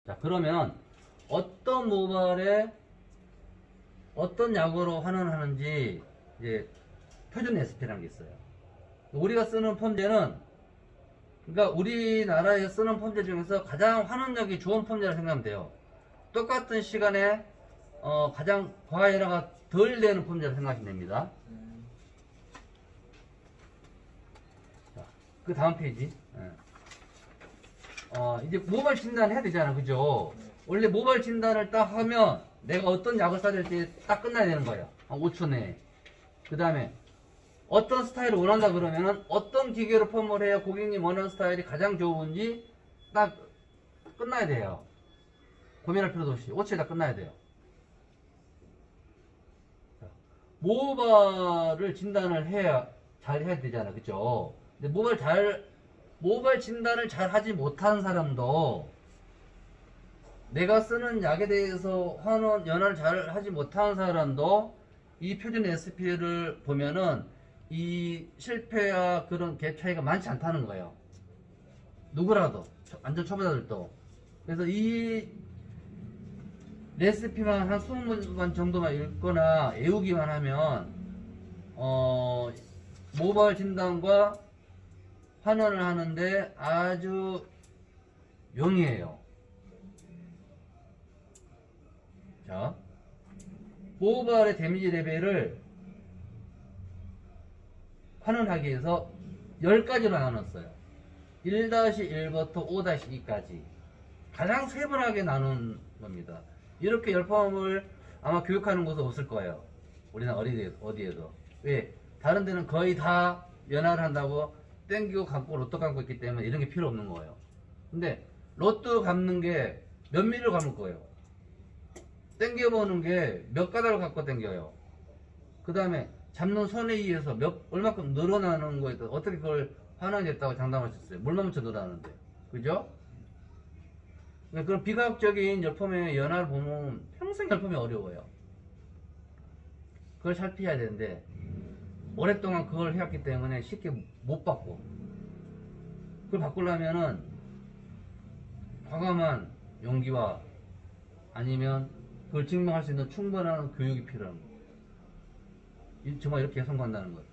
자, 그러면 어떤 모발에 어떤 약으로 환원하는지 이제 표준 SP라는 게 있어요. 우리가 쓰는 펌제는, 그러니까 우리나라에 쓰는 펌제 중에서 가장 환원력이 좋은 펌제라 생각하면 돼요. 똑같은 시간에 가장 과에러가 덜 되는 펌제라 생각하시면 됩니다. 자, 그 다음 페이지. 이제 모발 진단 해야 되잖아, 그죠? 원래 모발 진단을 딱 하면 내가 어떤 약을 써야 될지 딱 끝나야 되는 거예요. 한 5초 내에. 그 다음에 어떤 스타일을 원한다 그러면은 어떤 기계로 펌을 해야 고객님 원하는 스타일이 가장 좋은지 딱 끝나야 돼요. 고민할 필요도 없이 5초에 다 끝나야 돼요. 모발을 진단을 해야 잘 해야 되잖아, 그죠? 근데 모발 진단을 잘 하지 못하는 사람도 내가 쓰는 약에 대해서 연화를 잘 하지 못하는 사람도 이 표준 SP를 보면은 이 실패와 그런 갭 차이가 많지 않다는 거예요. 누구라도, 완전 초보자들도. 그래서 이 레시피만 한 20번 정도만 읽거나 외우기만 하면 모발 진단과 환원을 하는데 아주 용이해요. 자, 모발의 데미지 레벨을 환원하기 위해서 10가지로 나눴어요. 1-1부터 5-2까지 가장 세분하게 나눈 겁니다. 이렇게 열펌을 아마 교육하는 곳은 없을 거예요. 우리나라 어디에도. 왜? 다른 데는 거의 다 연화를 한다고 땡기고 감고 로또 감고 있기 때문에 이런 게 필요 없는 거예요. 근데 로또 감는 게 몇 미리로 감을 거예요. 땡겨보는 게 몇 가닥을 갖고 땡겨요. 그 다음에 잡는 선에 의해서 얼마큼 늘어나는 거에 따라 어떻게 그걸 환원했다고 장담하셨어요? 물만 묻혀 늘어나는데. 그죠? 그런 비과학적인 열펌의 연화를 보면 평생 열펌이 어려워요. 그걸 살피해야 되는데 오랫동안 그걸 해왔기 때문에 쉽게 못 바꿔. 그걸 바꾸려면은 과감한 용기와 아니면 그걸 증명할 수 있는 충분한 교육이 필요한 거예요. 정말 이렇게 성공한다는 거예요.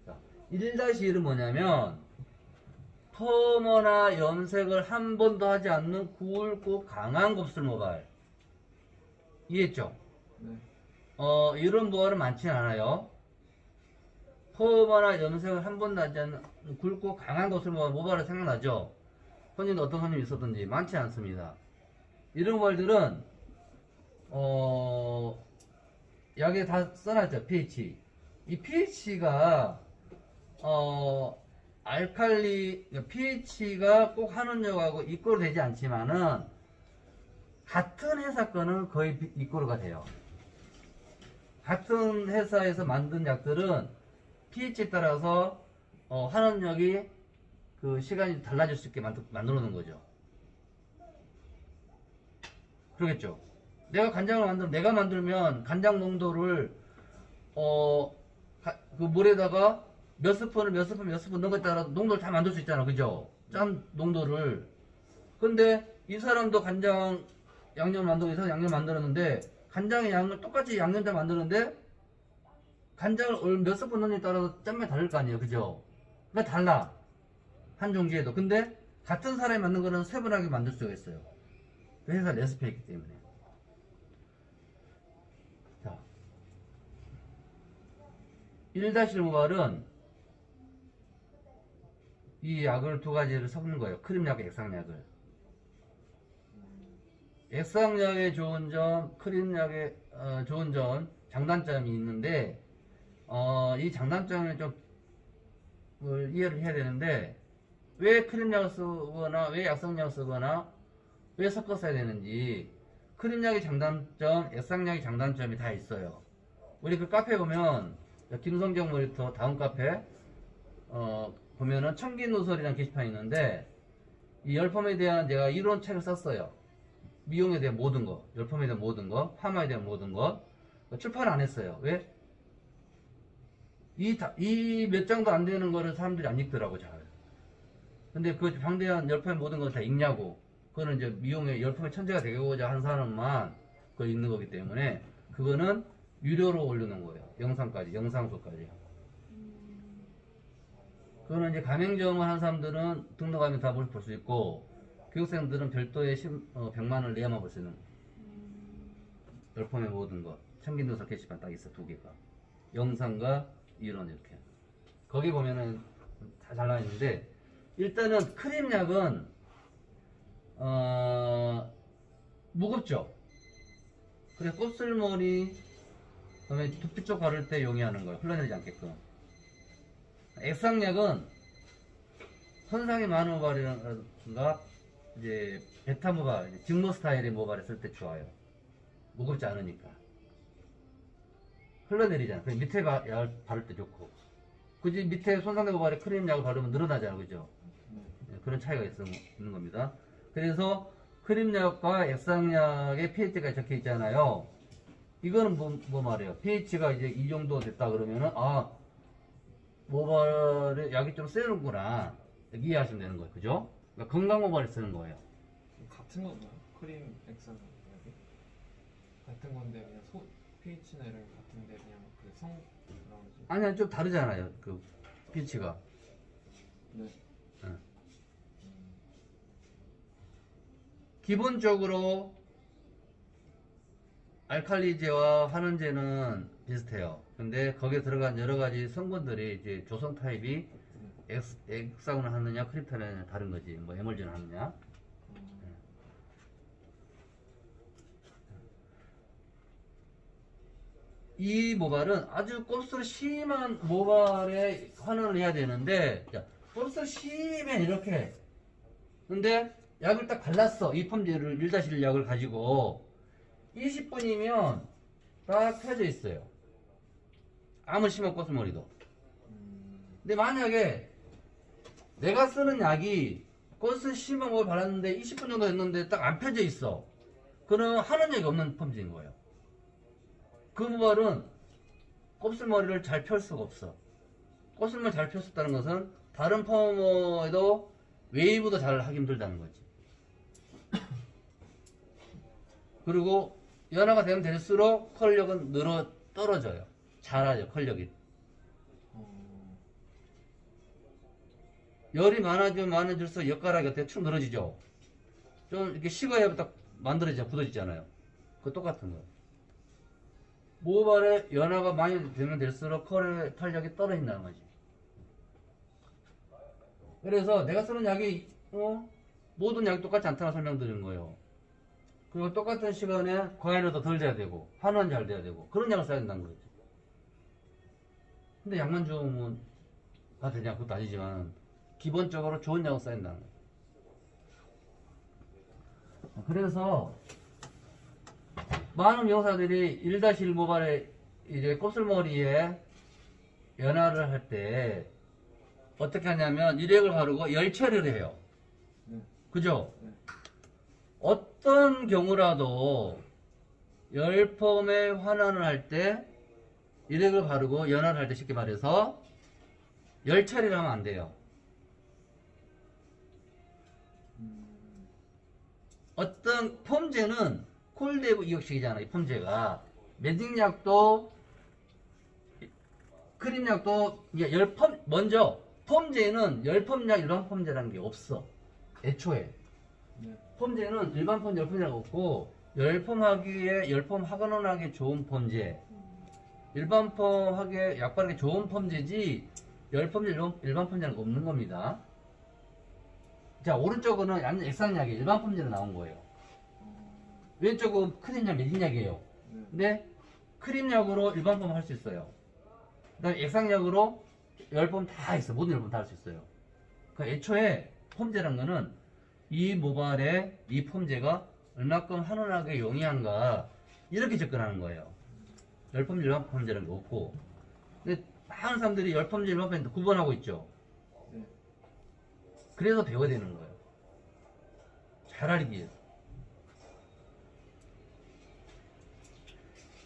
자, 1-1은 뭐냐면 펌어나 염색을 한 번도 하지 않는 굵고 강한 곱슬 모발. 이해했죠? 네. 이런 모발은 많지는 않아요. 펌어나 염색을 한 번도 하지 않는 굵고 강한 곱슬 모발은 생각나죠? 손님도 어떤 손님이 있었든지 많지 않습니다. 이런 모발들은 약에 다 써놨죠. pH. 이 pH가 pH가 꼭 환원력하고 이꼬로 되지 않지만은 같은 회사 거는 거의 이꼬로가 돼요. 같은 회사에서 만든 약들은 pH에 따라서 환원력이 그 시간이 달라질 수 있게 만들어 놓은 거죠. 그러겠죠. 내가 간장을 내가 만들면 간장 농도를 그 물에다가 몇 스푼 넣은 것에 따라 농도를 다 만들 수 있잖아, 그죠? 짠 농도를. 근데 이 사람도 간장 양념 만들고 이 사람 양념 만들었는데 간장의 양을 똑같이 양념 다 만드는데 간장을 몇 스푼 넣느냐에 따라서 짠맛이 다를 거 아니에요, 그죠? 그러니까 달라, 한 종류에도. 근데 같은 사람이 만든 거는 세분하게 만들 수가 있어요. 그 회사 레시피에 있기 때문에. 자, 1-1 모발은 이 약을 두 가지를 섞는 거예요. 크림약과 액상약을. 액상약의 좋은 점, 크림약의 좋은 점, 장단점이 있는데 이 장단점을 좀 이해를 해야 되는데 왜 크림약을 쓰거나 왜 약성약을 쓰거나 왜 섞어 써야 되는지, 크림약의 장단점, 액상약의 장단점이 다 있어요. 우리 그 카페 보면 김성경 모니터 다음 카페 보면은 청기누설이라는 게시판이 있는데 이 열펌에 대한 내가 이론책을 썼어요. 미용에 대한 모든 거, 열펌에 대한 모든 거, 파마에 대한 모든 거. 출판을 안 했어요. 왜? 이 몇 장도 안 되는 거를 사람들이 안 읽더라고, 잘. 근데 그 방대한 열펌의 모든 건 다 읽냐고. 그거는 이제 미용의 열펌의 천재가 되고자 한 사람만 그거 읽는 거기 때문에 그거는 유료로 올려놓은 거예요. 영상까지, 영상수까지. 그거는 이제 가맹점을 한 사람들은 등록하면 다 볼 수 있고, 교육생들은 별도의 100만 원을 내야만 볼 수 있는 열펌의 모든 것. 청긴도서 게시판 딱 있어, 두 개가. 영상과 이론 이렇게. 거기 보면은 다 잘 나와 있는데, 일단은 크림약은 무겁죠. 그래서 곱슬머리, 그다음에 두피 쪽 바를 때 용이하는 거예요. 흘러내리지 않게끔. 액상약은 손상이 많은 모발이라든가 이제 베타 모발, 직모 스타일의 모발에 쓸 때 좋아요. 무겁지 않으니까. 흘러내리잖아. 그래서 밑에 약 바를 때 좋고. 그지 밑에 손상된 모발에 크림 약을 바르면 늘어나잖아, 그죠? 그런 차이가 있는 겁니다. 그래서 크림약과 액상약의 pH가 적혀 있잖아요. 이거는 뭐 말이에요? pH가 이제 이 정도 됐다 그러면은 모발에 약이 좀 세는구나 이렇게 이해하시면 되는 거예요, 그죠? 그러니까 건강 모발에 쓰는 거예요. 같은 건가요? 크림 액상 약이? 같은 건데 그냥 pH나 이런 게 같은데 그냥 그성 그런 거지? 아니야, 좀 다르잖아요, 그 pH가. 네. 응. 기본적으로 알칼리제와 환원제는 비슷해요. 근데 거기에 들어간 여러 가지 성분들이 이제 조성 타입이 액상을 하느냐 크림탄을 하느냐 다른 거지. 뭐 에멀전을 하느냐. 이 모발은 아주 곱슬 심한 모발에 환원을 해야 되는데, 자, 곱슬 심해 이렇게. 근데 약을 딱 발랐어. 이 펌제를 1-1 약을 가지고 20분이면 딱 펴져 있어요. 아무 심한 곱슬머리도. 근데 만약에 내가 쓰는 약이 곱슬 심한 걸 발랐는데 20분 정도 됐는데 딱 안 펴져 있어. 그러면 하는 약이 없는 펌제인 거예요. 그 모발은 곱슬머리를 잘 펼 수가 없어. 곱슬머리 잘 폈었다는 것은 다른 펌에도 웨이브도 잘 하기 힘들다는 거지. 그리고 연화가 되면 될수록 컬력은 떨어져요. 잘하죠, 컬력이. 열이 많아질수록 엿가락이 어때? 축 늘어지죠? 좀 이렇게 식어야 딱 굳어지잖아요. 그거 똑같은 거예요. 모발에 연화가 많이 되면 될수록 컬력이 떨어진다는 거지. 그래서 내가 쓰는 약이 모든 약이 똑같지 않다고 설명드리는 거예요. 그리고 똑같은 시간에 과일도 덜 돼야 되고 환원 잘 돼야 되고 그런 약을 써야 된다는 거죠. 근데 약만 좋으면 다 되냐? 그것도 아니지만 기본적으로 좋은 약을 써야 된다는 거예요. 그래서 많은 미용사들이 1-1 모발에 이제 곱슬머리에 연화를 할 때 어떻게 하냐면 일액을 바르고 열 처리를 해요. 그죠? 어떤 경우라도 열펌에 환원을 할 때 일액을 바르고 연화를 할 때 쉽게 말해서 열 처리를 하면 안 돼요. 어떤 펌제는 콜데브 이격식이잖아요. 이 펌제가 매직약도 크림약도 먼저 펌제는 열펌약 일반 펌제라는 게 없어. 애초에 펌제는 일반 펌제 열펌제가 없고 열펌하기에 열펌하거나 좋은 펌제, 일반 펌하기에 약 바르기 좋은 펌제지 열펌제 일반 펌제는 없는 겁니다. 자, 오른쪽은 액상약이 일반 펌제로 나온 거예요. 왼쪽은 크림약 매직약이에요. 근데 크림약으로 일반 펌 할 수 있어요. 그 다음에 액상약으로 열펌 다 있어. 모든 열펌 다 할 수 있어요. 그러니까 애초에 펌제란 거는 이 모발에 이 펌제가 얼마큼 환원하게 용이한가 이렇게 접근하는 거예요. 열펌제 일반 펌제라는 게 없고. 근데 많은 사람들이 열펌제 일반 펌제 구분하고 있죠. 그래서 배워야 되는 거예요. 잘 알기 위해서.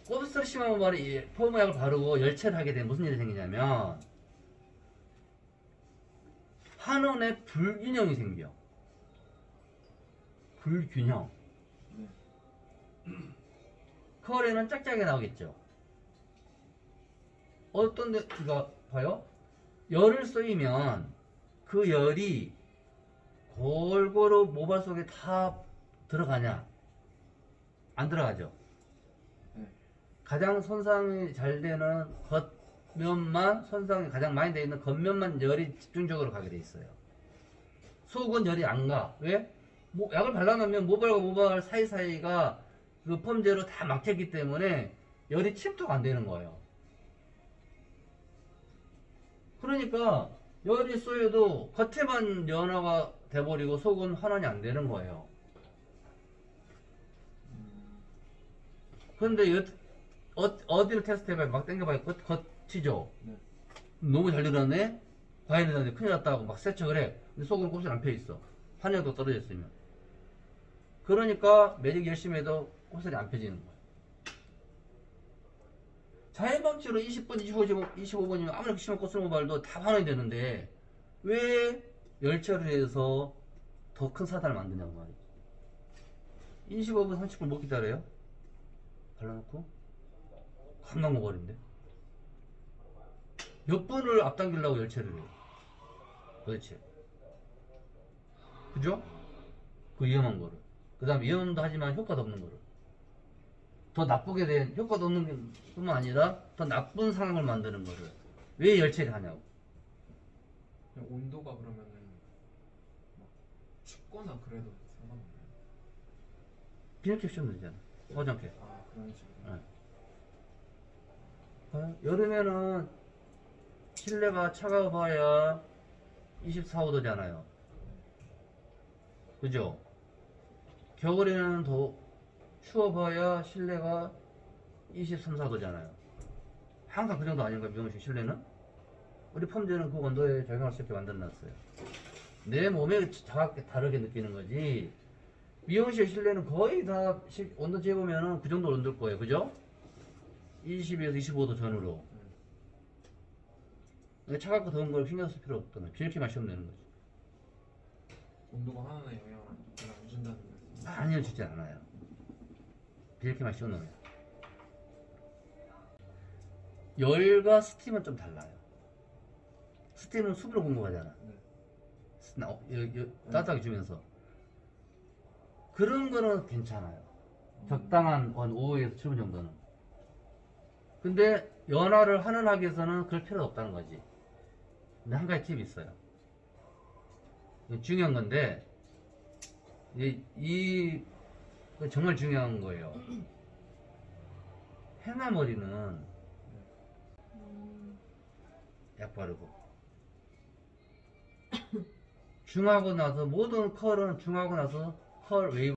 곱슬 심한 모발에 펌약을 바르고 열체를 하게 되면 무슨 일이 생기냐면 한온에 불균형이 생겨. 불균형. 네. 컬에는 짝짝이 나오겠죠. 어떤 데, 이거 봐요. 열을 쏘이면 그 열이 골고루 모발 속에 다 들어가냐? 안 들어가죠. 네. 가장 손상이 잘 되는 겉면만, 손상이 가장 많이 되어 있는 겉면만 열이 집중적으로 가게 돼 있어요. 속은 열이 안 가. 왜? 약을 발라놓으면 모발과 모발 사이사이가 그 펌제로 다 막혔기 때문에 열이 침투가 안 되는 거예요. 그러니까 열이 쏘여도 겉에만 연화가 돼버리고 속은 환원이 안 되는 거예요. 그런데 어디를 테스트해봐요? 막 당겨봐요. 겉이죠? 네. 너무 잘 늘었네? 과연 늘었네? 큰일 났다고 막 세척을 해. 근데 속은 곱슬 안 펴있어. 환력도 떨어졌으면. 그러니까 매직 열심히 해도 곱슬이 안 펴지는 거예요. 자연방치로 20분, 25분이면 아무리 심한 곱슬 모발도 다 환원이 되는데 왜 열처리를 해서 더 큰 사단을 만드냐고 말이지. 25분, 30분 못 기다려요? 발라놓고 금방 먹어버린대. 몇 분을 앞당기려고 열처리를 해요 도대체. 그죠? 그 위험한 거를. 그 다음 위험도 하지만 효과도 없는 거를. 더 나쁘게 된, 효과도 없는 뿐만 아니라 더 나쁜 상황을 만드는 거를 왜 열처리 하냐고. 그냥 온도가 그러면은 막 춥거나 그래도 상관없나요? 비닐캡 씌우면 되잖아. 화장캡. 아, 그런 식으로. 네. 여름에는 실내가 차가워봐야 24, 5도잖아요. 그죠? 겨울에는 더 추워봐야 실내가 23, 4도잖아요. 항상 그 정도 아닌가, 미용실 실내는? 우리 펌제는 그 온도에 적용할 수 있게 만들어놨어요. 내 몸에 정확히 다르게 느끼는 거지. 미용실 실내는 거의 다 온도 재보면은 그 정도 온도일 거예요. 그죠? 20에서 25도 전후로. 차갑고 더운 걸 신경 쓸 필요 없다면 이렇게 마시면 되는 거지. 온도가 하나의 영향을 별로 안 준다는 말씀. 많이 주지 않아요. 이렇게만 씌워놓으면. 열과 스팀은 좀 달라요. 스팀은 수분을 공급하잖아. 따뜻하게 주면서. 그런 거는 괜찮아요. 적당한 한 5에서 7분 정도는. 근데 연화를 환원하기 위해서는 그럴 필요가 없다는 거지. 근데 한 가지 팁이 있어요. 이거 중요한 건데, 이거 정말 중요한 거예요. 해나머리는 약 바르고 중하고 나서 모든 컬은 중하고 나서 컬 웨이브